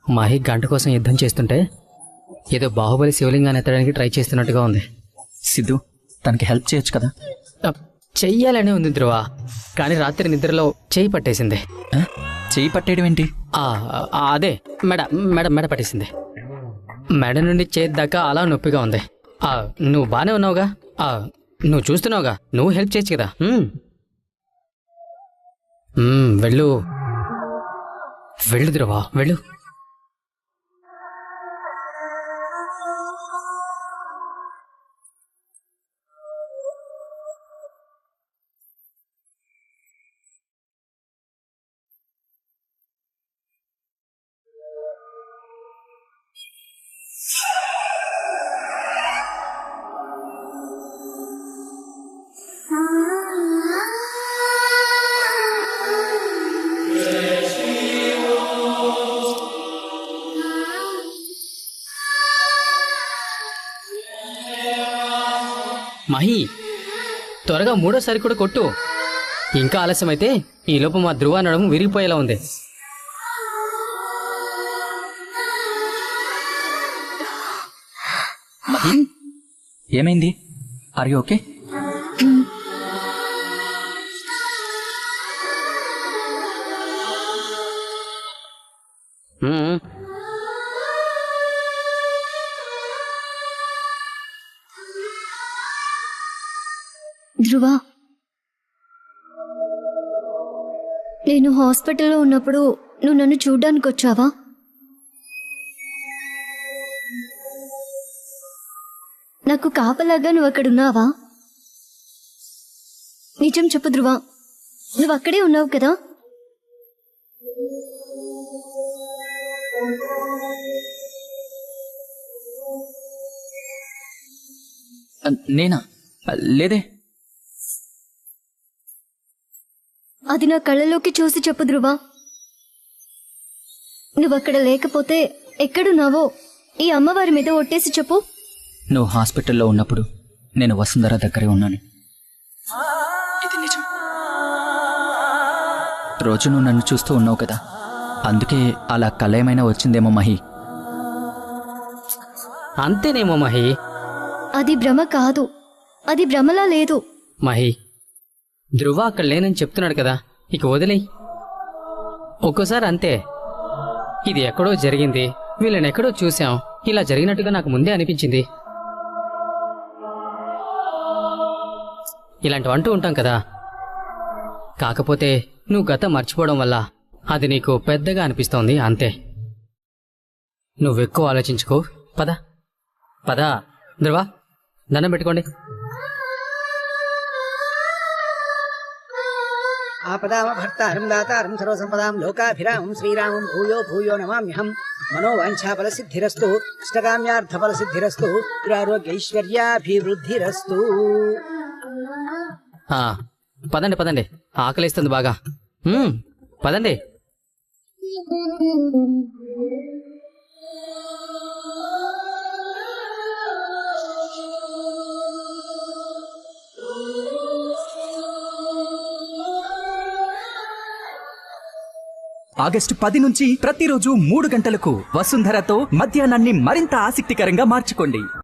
మాహి గంట కోసం యుద్ధం చేస్తుంటే ఏదో బాహుబలి శివలింగాన్ని ఎత్తడానికి ట్రై చేస్తున్నట్టుగా ఉంది. సిద్ధు, తనకి హెల్ప్ చేయొచ్చు కదా? చెయ్యాలనే ఉంది ధ్రువ, కానీ రాత్రి నిద్రలో చెయ్యి పట్టేసింది. చెయ్యి పట్టేయడం ఏంటి? అదే మెడ మెడ మెడ పట్టేసింది. మెడ నుండి చేద్దాకా అలా నొప్పిగా ఉంది. నువ్వు బానే ఉన్నావుగా, నువ్వు చూస్తున్నావుగా, నువ్వు హెల్ప్ చేయొచ్చు కదా. వెళ్ళు వెళ్ళు ధ్రువ, వెళ్ళు. మహి, త్వరగా మూడోసారి కూడా కొట్టు. ఇంకా ఆలస్యమైతే ఈ లోపు మా ధ్రువ నడుము విరిగిపోయేలా ఉంది. మహి, ఏమైంది? Are you okay? ధ్రువ, నేను హాస్పిటల్లో ఉన్నప్పుడు నువ్వు నన్ను చూడ్డానికి వచ్చావా? నాకు కాపలాగా నువ్వు అక్కడున్నావా? నిజం చెప్పు ధ్రువ, నువ్వు అక్కడే ఉన్నావు కదా? నేనా? లేదే. అది నా కళ్ళలోకి చూసి చెప్పు ధ్రువ. నువ్వక్కడ లేకపోతే ఎక్కడున్నావో ఈ అమ్మవారి మీద ఒట్టేసి చెప్పు. నువ్వు హాస్పిటల్లో ఉన్నప్పుడు నేను వసుంధర దగ్గరే ఉన్నాను. ఇది నిజం. రోజు నువ్వు నన్ను చూస్తూ ఉన్నావు కదా, అందుకే అలా కళ ఏమైనా వచ్చిందేమో మహి. అంతేనేమో మహి. అది భ్రమ కాదు, అది భ్రమలా లేదు. మహి, ధ్రువ అక్కడ లేనని చెప్తున్నాడు కదా, ఇక వదిలేయ్. ఒక్కోసారి అంతే, ఇది ఎక్కడో జరిగింది, వీళ్ళని ఎక్కడో చూసాం, ఇలా జరిగినట్టుగా నాకు ముందే అనిపించింది. ఇలాంటివి అంటూ ఉంటాం కదా. కాకపోతే నువ్వు గతం మర్చిపోవడం వల్ల అది నీకు పెద్దగా అనిపిస్తోంది, అంతే. నువ్వెక్కువ ఆలోచించుకో. పద పద ధ్రువ, దండం పెట్టుకోండి. ఆపదామభర్తారం దాతారం సర్వసంపదాం లోకాభిరామం శ్రీరామం భూయో భూయో నమామ్యహం. మనోవాంఛాఫలసిద్ధిరస్తు, ఇష్టకామ్యార్థఫలసిద్ధిరస్తు, ఆరోగ్యైశ్వర్యాభివృద్ధిరస్తు. పదండి పదండి, ఆకలిస్తుంది బాగా. పదండి. ఆగస్టు 10 నుంచి ప్రతిరోజు 3 గంటలకు వసుంధరతో మధ్యాహ్నాన్ని మరింత ఆసక్తికరంగా మార్చుకోండి.